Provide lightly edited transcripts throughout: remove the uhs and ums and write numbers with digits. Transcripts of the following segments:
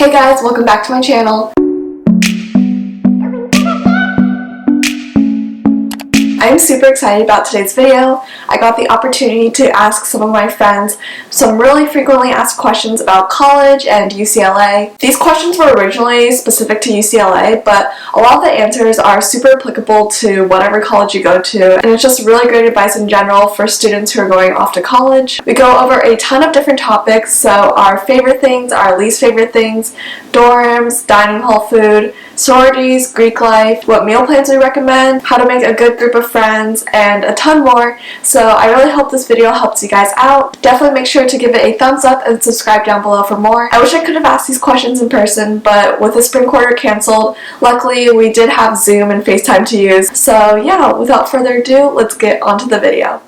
Hey guys, welcome back to my channel. I'm super excited about today's video. I got the opportunity to ask some of my friends some really frequently asked questions about college and UCLA. These questions were originally specific to UCLA, but a lot of the answers are super applicable to whatever college you go to, and it's just really great advice in general for students who are going off to college. We go over a ton of different topics, so our favorite things, our least favorite things, dorms, dining hall food, sororities, Greek life, what meal plans we recommend, how to make a good group of friends, and a ton more. So I really hope this video helps you guys out. Definitely make sure to give it a thumbs up and subscribe down below for more. I wish I could have asked these questions in person, but with the spring quarter canceled, luckily we did have Zoom and FaceTime to use. So yeah, without further ado, let's get onto the video.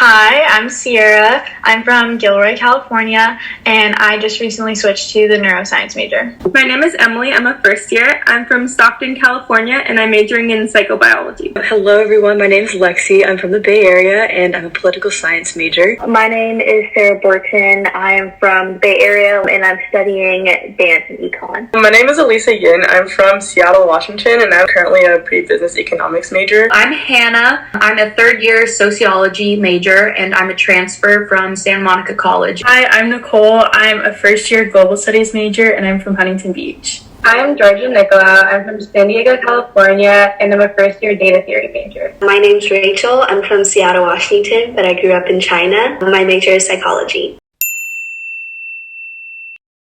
Hi, I'm Sierra. I'm from Gilroy, California, and I just recently switched to the neuroscience major. My name is Emily. I'm a first year. I'm from Stockton, California, and I'm majoring in psychobiology. Hello everyone, my name is Lexi. I'm from the Bay Area, and I'm a political science major. My name is Sarah Burton. I am from the Bay Area, and I'm studying dance and econ. My name is Elisa Yin. I'm from Seattle, Washington, and I'm currently a pre-business economics major. I'm Hannah. I'm a third year sociology major, and I'm a transfer from Santa Monica College. Hi, I'm Nicole. I'm a first year global studies major, and I'm from Huntington Beach. I'm Georgia Nicola. I'm from San Diego, California, and I'm a first year data theory major. My name's Rachel. I'm from Seattle, Washington, but I grew up in China. My major is psychology.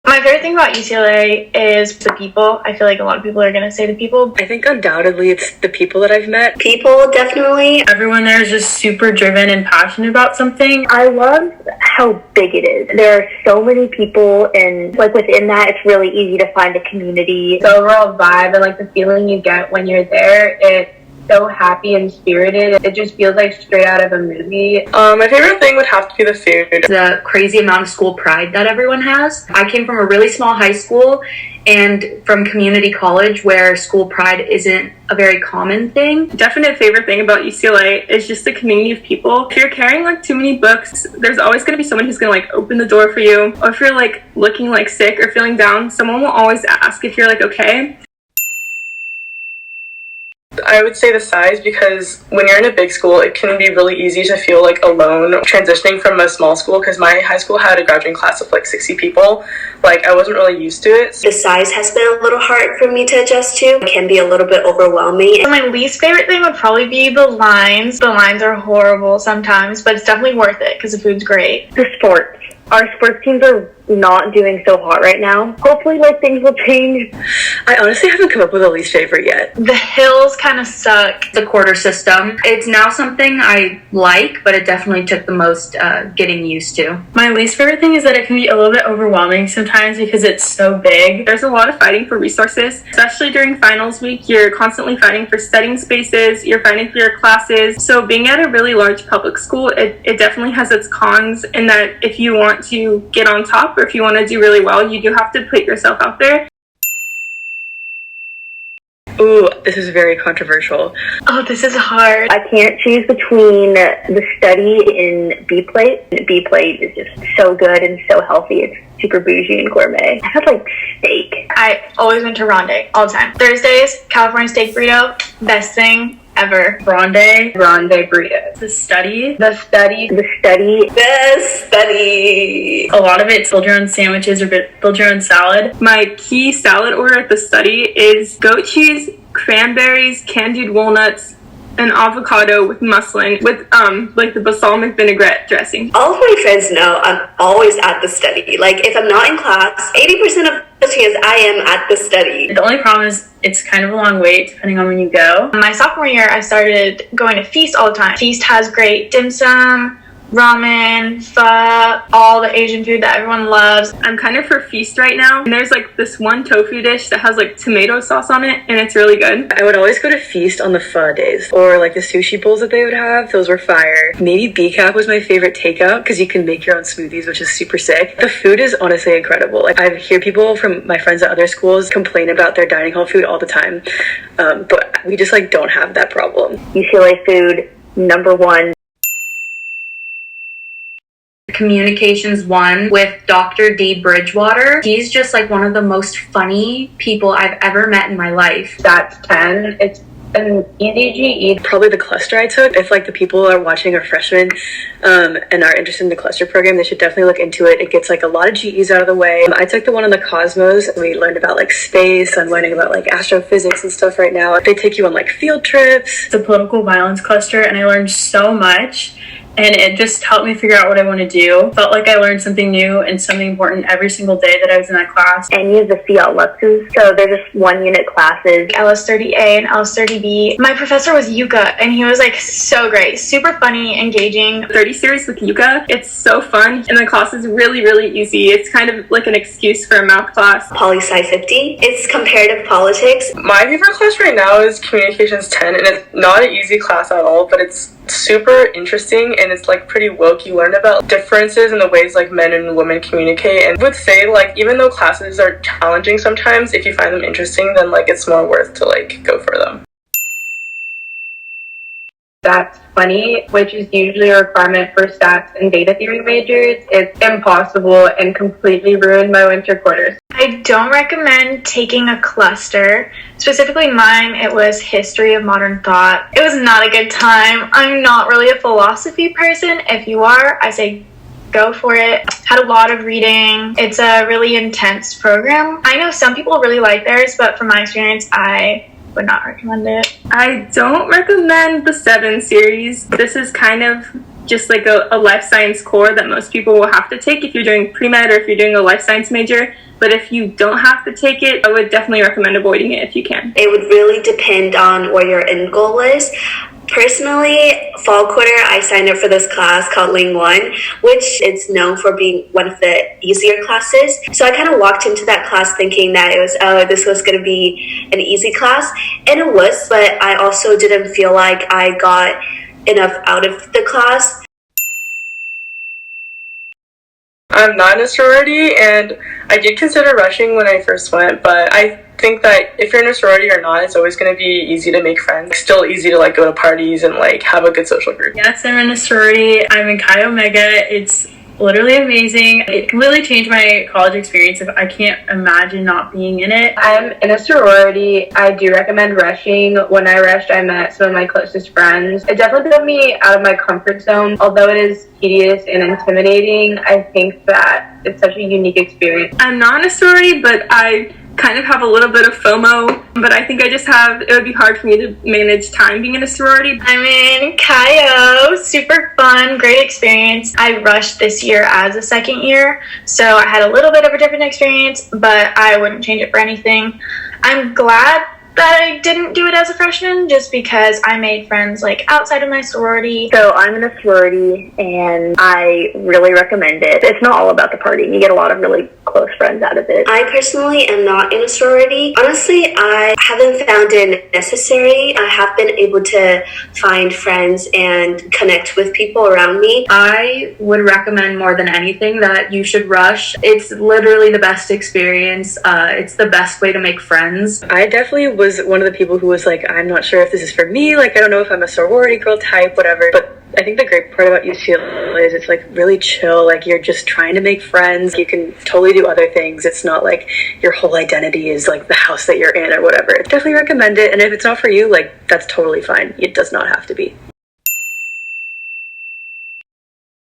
My favorite thing about UCLA is the people. I feel like a lot of people are going to say the people. I think undoubtedly it's the people that I've met. People, definitely. Everyone there is just super driven and passionate about something. I love how big it is. There are so many people, and within that, it's really easy to find a community. The overall vibe and the feeling you get when you're there, it's so happy and spirited. It just feels like straight out of a movie. My favorite thing would have to be the food. The crazy amount of school pride that everyone has. I came from a really small high school and from community college where school pride isn't a very common thing. Definite favorite thing about UCLA is just the community of people. If you're carrying too many books, there's always going to be someone who's going to open the door for you. Or if you're looking sick or feeling down, someone will always ask if you're okay. I would say the size, because when you're in a big school, it can be really easy to feel alone transitioning from a small school, because my high school had a graduating class of 60 people. I wasn't really used to it. The size has been a little hard for me to adjust to. It can be a little bit overwhelming. My least favorite thing would probably be the lines. The lines are horrible sometimes, but it's definitely worth it because the food's great. The sports. Our sports teams are not doing so hot right now. Hopefully, things will change. I honestly haven't come up with a least favorite yet. The hills kind of suck. The quarter system. It's now something I like, but it definitely took the most getting used to. My least favorite thing is that it can be a little bit overwhelming sometimes because it's so big. There's a lot of fighting for resources, especially during finals week. You're constantly fighting for studying spaces, you're fighting for your classes. So being at a really large public school, it definitely has its cons in that if you want to get on top, or if you want to do really well, you do have to put yourself out there. Ooh, this is very controversial. Oh, this is hard. I can't choose between the study in B-plate. B-plate is just so good and so healthy. It's super bougie and gourmet. I had steak. I always went to Ronde all the time. Thursdays, California steak burrito, best thing ever. Ronde burritos. The study. The study. A lot of it's build your own sandwiches or build your own salad. My key salad order at the study is goat cheese, cranberries, candied walnuts, and avocado with muslin with the balsamic vinaigrette dressing. All of my friends know I'm always at the study. If I'm not in class, 80% of the chance I am at the study. The only problem is it's kind of a long wait depending on when you go. My sophomore year, I started going to Feast all the time. Feast has great dim sum, ramen, pho, all the Asian food that everyone loves. I'm kind of for Feast right now, and there's this one tofu dish that has tomato sauce on it, and it's really good. I would always go to Feast on the pho days, or the sushi bowls that they would have. Those were fire. Maybe BCAP was my favorite takeout because you can make your own smoothies, which is super sick. The food is honestly incredible. I hear people from my friends at other schools complain about their dining hall food all the time, but we just don't have that problem. UCLA food, #1. Communications 1 with Dr. D. Bridgewater. He's just like one of the most funny people I've ever met in my life. That's 10. It's an easy GE. Probably the cluster I took. If like the people are watching are freshmen and are interested in the cluster program, they should definitely look into it. It gets like a lot of GEs out of the way. I took the one on the Cosmos, and we learned about like space. I'm learning about like astrophysics and stuff right now. They take you on like field trips. The political violence cluster, and I learned so much. And it just helped me figure out what I want to do. Felt like I learned something new and something important every single day that I was in that class. And you have the CL Luxes, so they're just 1 unit classes. LS30A and LS30B. My professor was Yuka, and he was like so great, super funny, engaging. 30 series with Yuka. It's so fun, and the class is really, really easy. It's kind of like an excuse for a math class. Poli-Sci 50. It's comparative politics. My favorite class right now is Communications 10, and it's not an easy class at all, but it's super interesting, and it's like pretty woke. You learn about differences in the ways like men and women communicate, and I would say like even though classes are challenging sometimes, if you find them interesting, then like it's more worth to like go for them. That's funny, which is usually a requirement for stats and data theory majors. It's impossible and completely ruined my winter quarters. I don't recommend taking a cluster. Specifically mine, it was History of Modern Thought. It was not a good time. I'm not really a philosophy person. If you are, I say go for it. Had a lot of reading. It's a really intense program. I know some people really like theirs, but from my experience, I would not recommend it. I don't recommend the 7 series. This is kind of just like a life science core that most people will have to take if you're doing pre-med or if you're doing a life science major. But if you don't have to take it, I would definitely recommend avoiding it if you can. It would really depend on what your end goal is. Personally, fall quarter, I signed up for this class called Ling 1, which is known for being one of the easier classes. So I kind of walked into that class thinking that it was, this was going to be an easy class. And it was, but I also didn't feel like I got enough out of the class. I'm not in a sorority, and I did consider rushing when I first went, but I think that if you're in a sorority or not, it's always going to be easy to make friends. It's still easy to like go to parties and like have a good social group. Yes, I'm in a sorority. I'm in Chi Omega. It's literally amazing. It really changed my college experience. If I can't imagine not being in it. I'm in a sorority. I do recommend rushing. When I rushed, I met some of my closest friends. It definitely put me out of my comfort zone. Although it is tedious and intimidating, I think that it's such a unique experience. I'm not in a sorority, but I kind of have a little bit of FOMO, but I think it would be hard for me to manage time being in a sorority. I'm in Chi-O, super fun, great experience. I rushed this year as a second year, so I had a little bit of a different experience, but I wouldn't change it for anything. I'm glad that I didn't do it as a freshman just because I made friends like outside of my sorority. So I'm in a sorority and I really recommend it. It's not all about the partying. You get a lot of really close friends out of it. I personally am not in a sorority. Honestly, I haven't found it necessary. I have been able to find friends and connect with people around me. I would recommend more than anything that you should rush. It's literally the best experience. It's the best way to make friends. I definitely was one of the people who was like, I'm not sure if this is for me. Like, I don't know if I'm a sorority girl type, whatever. But I think the great part about UCLA is it's like really chill. Like, you're just trying to make friends. You can totally do other things. It's not like your whole identity is like the house that you're in or whatever. Definitely recommend it. And if it's not for you, like, that's totally fine. It does not have to be.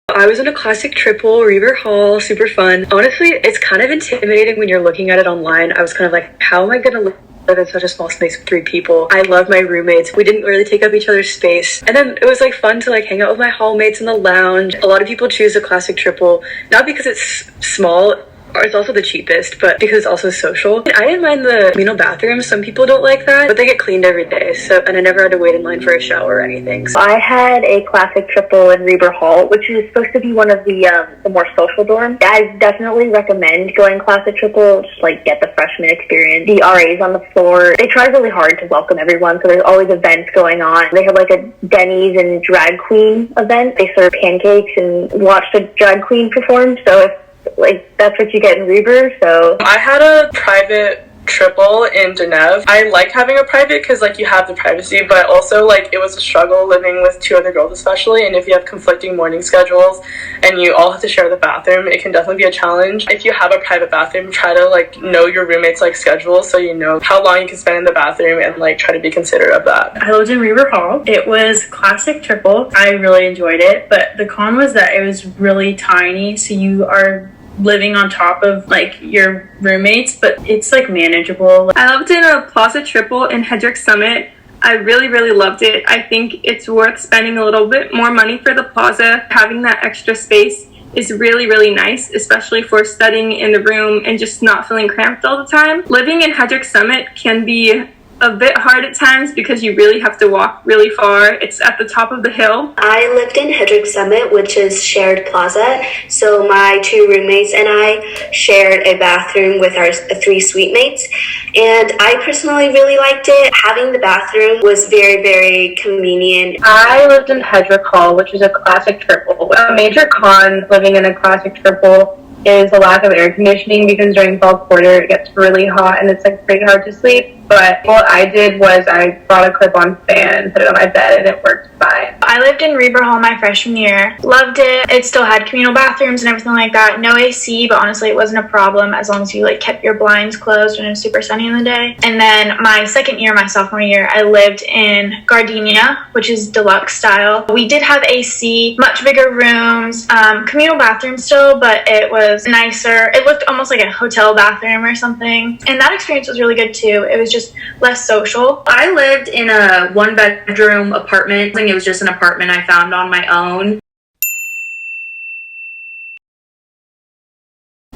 I was in a classic triple, Reaver Hall, super fun. Honestly, it's kind of intimidating when you're looking at it online. I was kind of like, how am I going to live in such a small space with 3 people? I love my roommates. We didn't really take up each other's space. And then it was like fun to like hang out with my hallmates in the lounge. A lot of people choose a classic triple, not because it's small, or it's also the cheapest, but because it's also social. I didn't mind the communal bathrooms. Some people don't like that, but they get cleaned every day. So, and I never had to wait in line for a shower or anything. So I had a classic triple in Reber Hall, which is supposed to be one of the more social dorms. I definitely recommend going classic triple, just like get the freshman experience. The RAs on the floor, they try really hard to welcome everyone, so there's always events going on. They have like a Denny's and drag queen event. They serve pancakes and watch the drag queen perform. So if like that's what you get in Reber. So I had a private triple in Geneva. I liked having a private because like you have the privacy, but also like it was a struggle living with two other girls especially, and if you have conflicting morning schedules and you all have to share the bathroom, it can definitely be a challenge. If you have a private bathroom, try to like know your roommate's like schedule so you know how long you can spend in the bathroom and like try to be considerate of that. I lived in Reber Hall. It was classic triple. I really enjoyed it, but the con was that it was really tiny, so you are living on top of like your roommates, but it's like manageable. I lived in a Plaza Triple in Hedrick Summit. I really loved it. I think it's worth spending a little bit more money for the plaza. Having that extra space is really nice, especially for studying in the room and just not feeling cramped all the time. Living in Hedrick Summit can be a bit hard at times because you really have to walk really far. It's at the top of the hill. I lived in Hedrick Summit, which is shared plaza. So my two roommates and I shared a bathroom with our three suite mates. And I personally really liked it. Having the bathroom was very convenient. I lived in Hedrick Hall, which is a classic triple. A major con living in a classic triple is the lack of air conditioning, because during fall quarter it gets really hot and it's like pretty hard to sleep. But what I did was I brought a clip-on fan, put it on my bed, and it worked fine. I lived in Reber Hall my freshman year. Loved it. It still had communal bathrooms and everything like that. No AC, but honestly it wasn't a problem as long as you like kept your blinds closed when it was super sunny in the day. And then my second year, my sophomore year, I lived in Gardenia, which is deluxe style. We did have AC, much bigger rooms, communal bathrooms still, but it was nicer. It looked almost like a hotel bathroom or something. And that experience was really good too. It was just less social. I lived in a one-bedroom apartment. It was just an apartment I found on my own.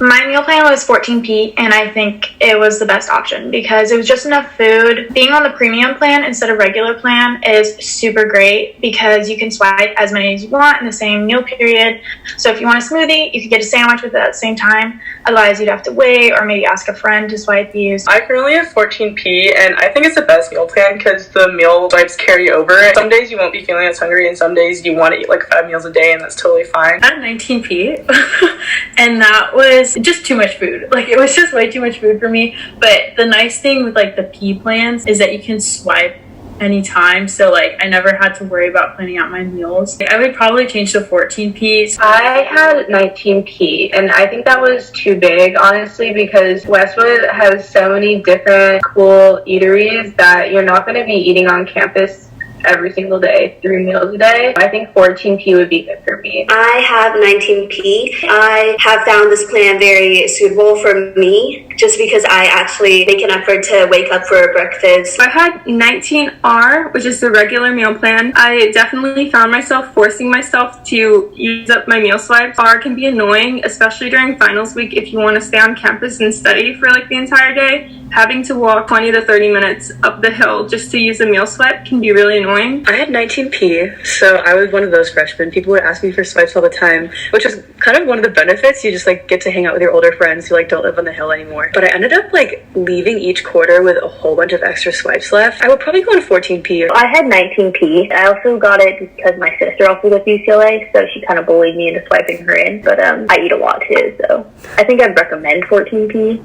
My meal plan was 14p, and I think it was the best option because it was just enough food. Being on the premium plan instead of regular plan is super great because you can swipe as many as you want in the same meal period. So if you want a smoothie, you could get a sandwich with it at the same time. Otherwise, you'd have to wait or maybe ask a friend to swipe you. I currently have 14p, and I think it's the best meal plan because the meal swipes carry over. Some days you won't be feeling as hungry, and some days you want to eat like 5 meals a day, and that's totally fine. I had 19p, and that was just too much food. Like, it was just way too much food for me. But the nice thing with like the P plans is that you can swipe anytime, so like I never had to worry about planning out my meals. I would probably change to 14p. I had 19p, and I think that was too big, honestly, because Westwood has so many different cool eateries that you're not going to be eating on campus every single day, 3 meals a day. I think 14p would be good for me. I have 19p. I have found this plan very suitable for me just because I actually make an effort to wake up for breakfast. I had 19R, which is the regular meal plan. I definitely found myself forcing myself to use up my meal swipes. R can be annoying, especially during finals week if you want to stay on campus and study for like the entire day. Having to walk 20 to 30 minutes up the hill just to use a meal swipe can be really annoying. I had 19p, so I was one of those freshmen. People would ask me for swipes all the time, which is kind of one of the benefits. You just like get to hang out with your older friends who like don't live on the hill anymore. But I ended up like leaving each quarter with a whole bunch of extra swipes left. I would probably go on 14p. I had 19p. I also got it because my sister also goes to UCLA, so she kind of bullied me into swiping her in. But I eat a lot too, so I think I'd recommend 14p.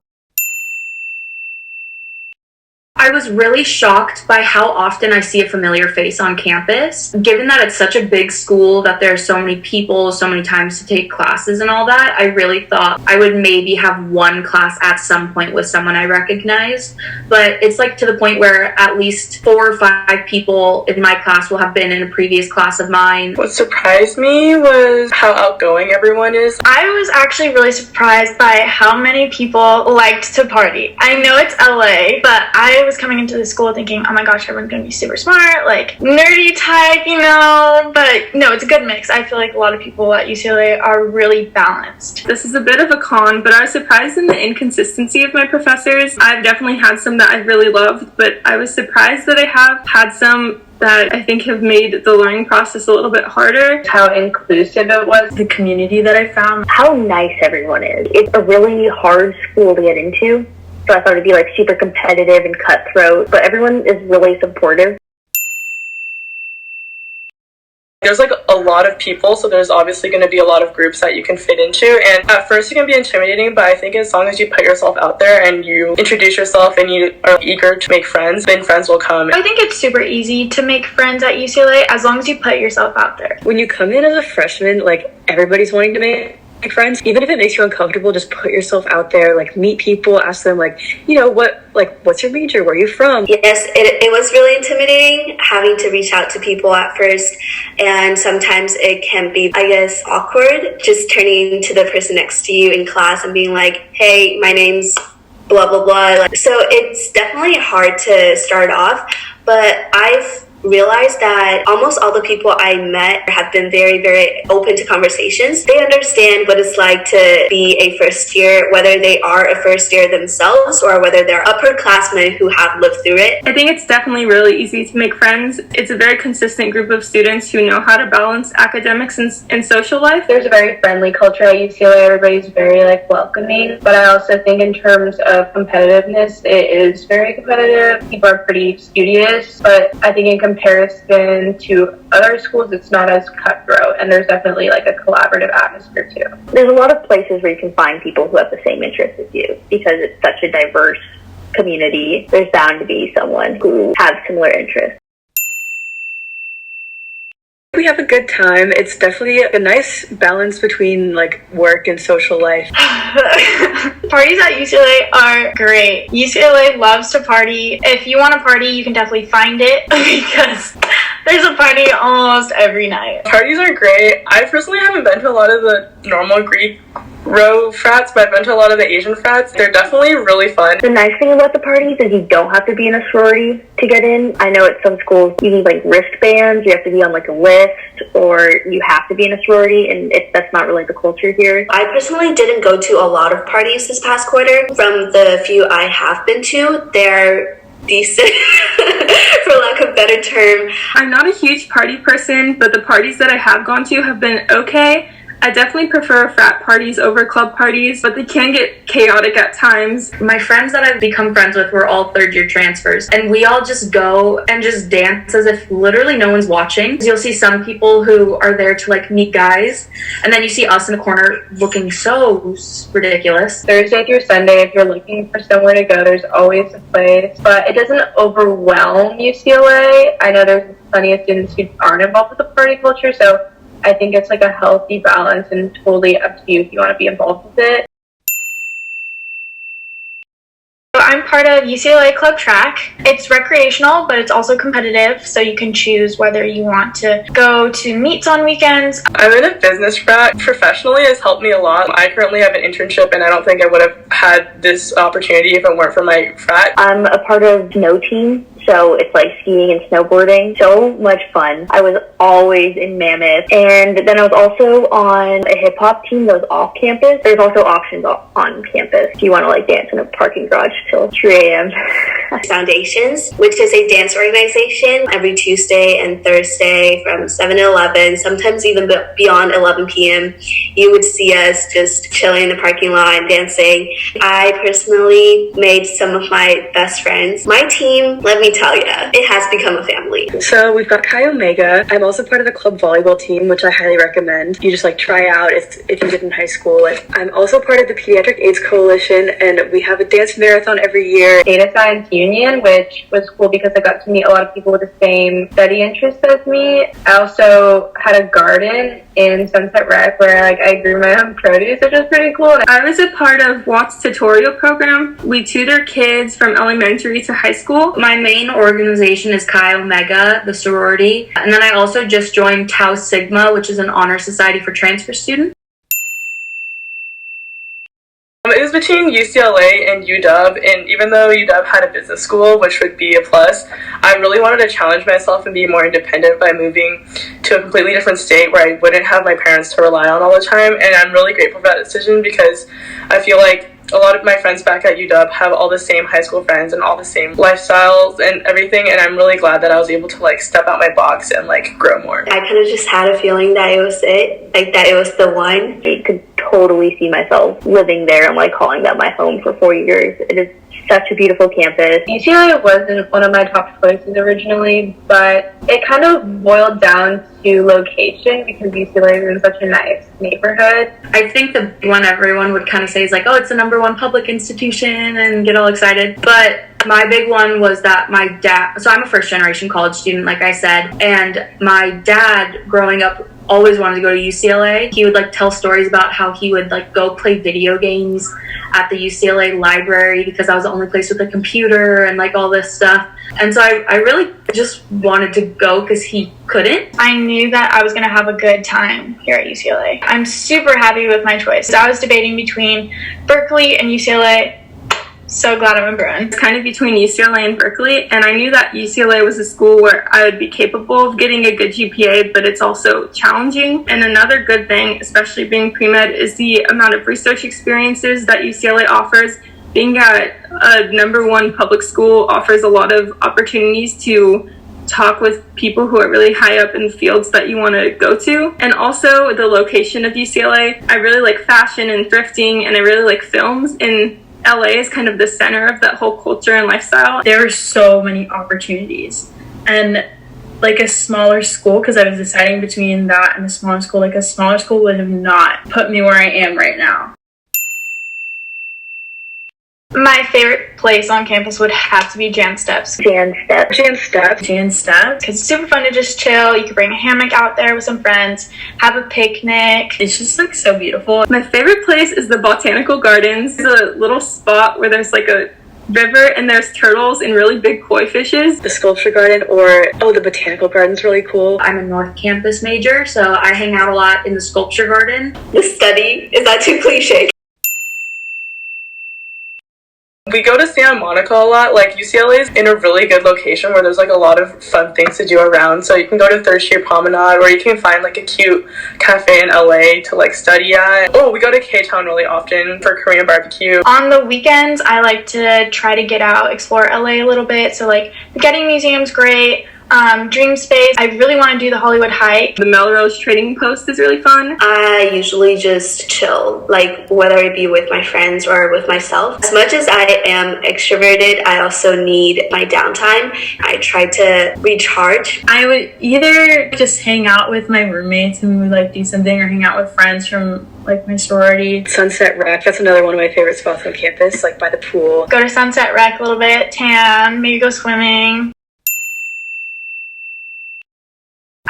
I was really shocked by how often I see a familiar face on campus. Given that it's such a big school, that there are so many people, so many times to take classes and all that, I really thought I would maybe have one class at some point with someone I recognized. But it's like to the point where at least 4 or 5 people in my class will have been in a previous class of mine. What surprised me was how outgoing everyone is. I was actually really surprised by how many people liked to party. I know it's LA, but I was coming into the school thinking, oh my gosh, everyone's gonna be super smart, like nerdy type, you know, but no, it's a good mix. I feel like a lot of people at UCLA are really balanced. This is a bit of a con, but I was surprised in the inconsistency of my professors. I've definitely had some that I've really loved, but I was surprised that I have had some that I think have made the learning process a little bit harder. How inclusive it was. The community that I found. How nice everyone is. It's a really hard school to get into. So I thought it'd be like super competitive and cutthroat, but everyone is really supportive. there's like a lot of people, so there's obviously going to be a lot of groups that you can fit into, and at first it can be intimidating, but I think as long as you put yourself out there and you introduce yourself and you are eager to make friends, then friends will come. I think it's super easy to make friends at UCLA as long as you put yourself out there. When you come in as a freshman, like everybody's wanting to make friends, even if it makes you uncomfortable, just put yourself out there, like meet people, ask them like, you know, what's your major, where are you from? Yes, it was really intimidating having to reach out to people at first, and sometimes it can be, I guess, awkward just turning to the person next to you in class and being like, hey, my name's blah blah blah. So it's definitely hard to start off, but I've realized that almost all the people I met have been very, very open to conversations. They understand what it's like to be a first year, whether they are a first year themselves or whether they're upperclassmen who have lived through it. I think it's definitely really easy to make friends. It's a very consistent group of students who know how to balance academics and social life. There's a very friendly culture at UCLA. Everybody's very welcoming, but I also think in terms of competitiveness, it is very competitive. People are pretty studious, but I think in comparison to other schools, it's not as cutthroat, and there's definitely a collaborative atmosphere too. There's a lot of places where you can find people who have the same interests as you, because it's such a diverse community. There's bound to be someone who has similar interests. We have a good time. It's definitely a nice balance between work and social life. Parties at UCLA are great. UCLA loves to party. If you want to party, you can definitely find it because there's a party almost every night. Parties are great. I personally haven't been to a lot of the normal Greek row frats, but I've been to a lot of the Asian frats. They're definitely really fun. The nice thing about the parties is you don't have to be in a sorority to get in. I know at some schools you need wristbands, you have to be on a list, or you have to be in a sorority, and that's not really the culture here. I personally didn't go to a lot of parties this past quarter. From the few I have been to, they're decent, for lack of a better term. I'm not a huge party person, but the parties that I have gone to have been okay. I definitely prefer frat parties over club parties, but they can get chaotic at times. My friends that I've become friends with were all third-year transfers, and we all just go and just dance as if literally no one's watching. You'll see some people who are there to meet guys, and then you see us in a corner looking so ridiculous. Thursday through Sunday, if you're looking for somewhere to go, there's always a place, but it doesn't overwhelm UCLA. I know there's plenty of students who aren't involved with the party culture, so I think it's a healthy balance, and totally up to you if you want to be involved with it. I'm part of UCLA Club Track. It's recreational, but it's also competitive, so you can choose whether you want to go to meets on weekends. I'm in a business frat. Professionally, it's helped me a lot. I currently have an internship, and I don't think I would have had this opportunity if it weren't for my frat. I'm a part of snow team. So it's skiing and snowboarding. So much fun. I was always in Mammoth. And then I was also on a hip hop team that was off campus. There's also options on campus if you want to dance in a parking garage till 3 a.m. Foundations, which is a dance organization every Tuesday and Thursday from 7 to 11, sometimes even beyond 11 p.m. You would see us just chilling in the parking lot dancing. I personally made some of my best friends. My team, let me tell you, it has become a family. So we've got Chi Omega. I'm also part of the club volleyball team, which I highly recommend. You just try out if you did in high school. I'm also part of the Pediatric AIDS Coalition, and we have a dance marathon every year. Data Science Union, which was cool because I got to meet a lot of people with the same study interests as me. I also had a garden in Sunset Rec where I grew my own produce, which was pretty cool. I was a part of Watt's tutorial program. We tutor kids from elementary to high school. My main organization is Chi Omega, the sorority, and then I also just joined Tau Sigma, which is an honor society for transfer students. It was between UCLA and UW, and even though UW had a business school, which would be a plus, I really wanted to challenge myself and be more independent by moving to a completely different state where I wouldn't have my parents to rely on all the time, and I'm really grateful for that decision because I feel like a lot of my friends back at UW have all the same high school friends and all the same lifestyles and everything, and I'm really glad that I was able to step out my box and grow more. I kind of just had a feeling that it was it, that it was the one. You could totally see myself living there and like calling that my home for 4 years. It is such a beautiful campus. UCLA wasn't one of my top choices originally, but it kind of boiled down to location because UCLA is in such a nice neighborhood. I think the one everyone would kind of say is like, oh, it's the #1 public institution and get all excited. But my big one was that my dad, so I'm a first generation college student, like I said, and my dad growing up always wanted to go to UCLA. He would like tell stories about how he would like go play video games at the UCLA library because that was the only place with a computer and like all this stuff. And so I really just wanted to go because he couldn't. I knew that I was going to have a good time here at UCLA. I'm super happy with my choice. I was debating between Berkeley and UCLA. So glad I'm in Bruin. It's kind of between UCLA and Berkeley, and I knew that UCLA was a school where I would be capable of getting a good GPA, but it's also challenging. And another good thing, especially being pre-med, is the amount of research experiences that UCLA offers. Being at a #1 public school offers a lot of opportunities to talk with people who are really high up in the fields that you want to go to. And also the location of UCLA. I really like fashion and thrifting, and I really like films, and LA is kind of the center of that whole culture and lifestyle. There were so many opportunities, and like a smaller school, because I was deciding between that and a smaller school, like a smaller school would have not put me where I am right now. My favorite place on campus would have to be Jan Steps. Jan Steps. Jan Steps. Because it's super fun to just chill. You can bring a hammock out there with some friends, have a picnic. It's just like so beautiful. My favorite place is the Botanical Gardens. It's a little spot where there's like a river and there's turtles and really big koi fishes. The sculpture garden, or the botanical garden's really cool. I'm a North Campus major, so I hang out a lot in the sculpture garden. The study, is that too cliche? We go to Santa Monica a lot. Like, UCLA is in a really good location where there's like a lot of fun things to do around. So you can go to Third Street Promenade, or you can find like a cute cafe in LA to like study at. Oh, we go to K-Town really often for Korean barbecue. On the weekends, I like to try to get out, explore LA a little bit. So like the Getty Museum's great. Dream Space. I really want to do the Hollywood hike. The Melrose Trading Post is really fun. I usually just chill, like whether it be with my friends or with myself. As much as I am extroverted, I also need my downtime. I try to recharge. I would either just hang out with my roommates and we would like do something, or hang out with friends from like my sorority. Sunset Rec, that's another one of my favorite spots on campus, like by the pool. Go to Sunset Rec a little bit, tan, maybe go swimming.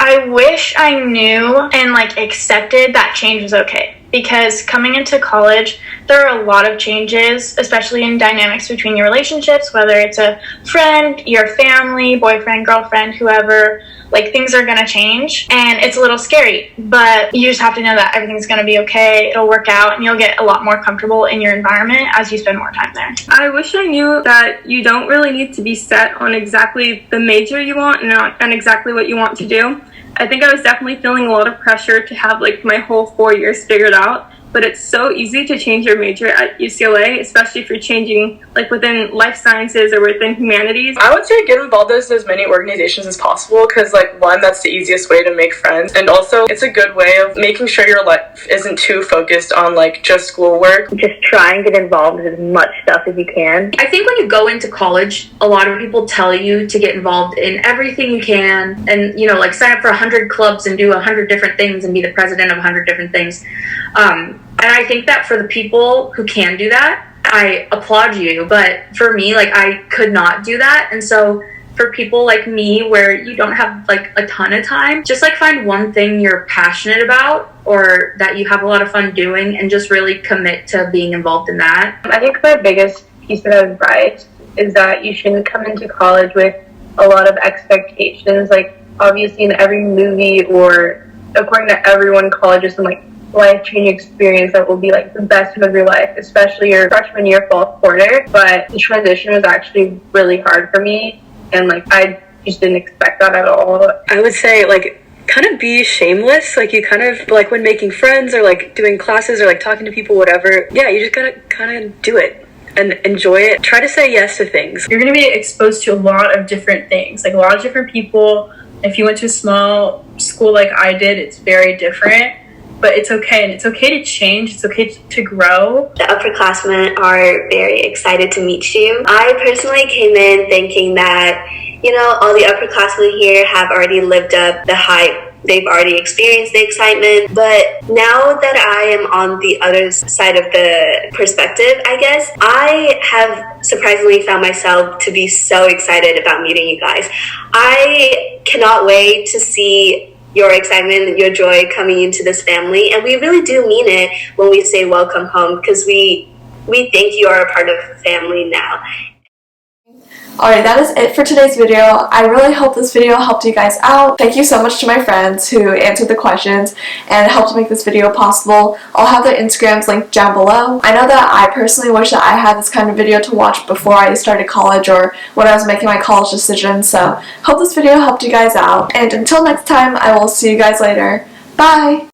I wish I knew and like accepted that change was okay, because coming into college there are a lot of changes, especially in dynamics between your relationships, whether it's a friend, your family, boyfriend, girlfriend, whoever. Like, things are gonna change and it's a little scary, but you just have to know that everything's gonna be okay, it'll work out, and you'll get a lot more comfortable in your environment as you spend more time there. I wish I knew that you don't really need to be set on exactly the major you want and exactly what you want to do. I think I was definitely feeling a lot of pressure to have like my whole 4 years figured out, but it's so easy to change your major at UCLA, especially if you're changing like within life sciences or within humanities. I would say get involved in as many organizations as possible, because like, one, that's the easiest way to make friends, and also it's a good way of making sure your life isn't too focused on like just schoolwork. Just try and get involved in as much stuff as you can. I think when you go into college, a lot of people tell you to get involved in everything you can, and like sign up for 100 clubs and do 100 different things and be the president of 100 different things. And I think that for the people who can do that, I applaud you. But for me, like, I could not do that. And so for people like me, where you don't have like a ton of time, just like find one thing you're passionate about or that you have a lot of fun doing, and just really commit to being involved in that. I think my biggest piece of advice is that you shouldn't come into college with a lot of expectations. Like, obviously in every movie, or according to everyone, college is some like life-changing experience that will be like the best of your life, especially your freshman year fall quarter. But the transition was actually really hard for me, and like I just didn't expect that at all. I would say like kind of be shameless. Like, you kind of like when making friends or like doing classes or like talking to people, whatever, yeah, you just gotta kind of do it and enjoy it. Try to say yes to things. You're going to be exposed to a lot of different things, like a lot of different people. If you went to a small school like I did, it's very different. but it's okay, and it's okay to change, it's okay to grow. The upperclassmen are very excited to meet you. I personally came in thinking that, you know, all the upperclassmen here have already lived up the hype. They've already experienced the excitement, but now that I am on the other side of the perspective, I guess, I have surprisingly found myself to be so excited about meeting you guys. I cannot wait to see your excitement, your joy coming into this family, and we really do mean it when we say welcome home, because we think you are a part of family now. Alright, that is it for today's video. I really hope this video helped you guys out. Thank you so much to my friends who answered the questions and helped make this video possible. I'll have their Instagrams linked down below. I know that I personally wish that I had this kind of video to watch before I started college or when I was making my college decisions, so hope this video helped you guys out. And until next time, I will see you guys later. Bye!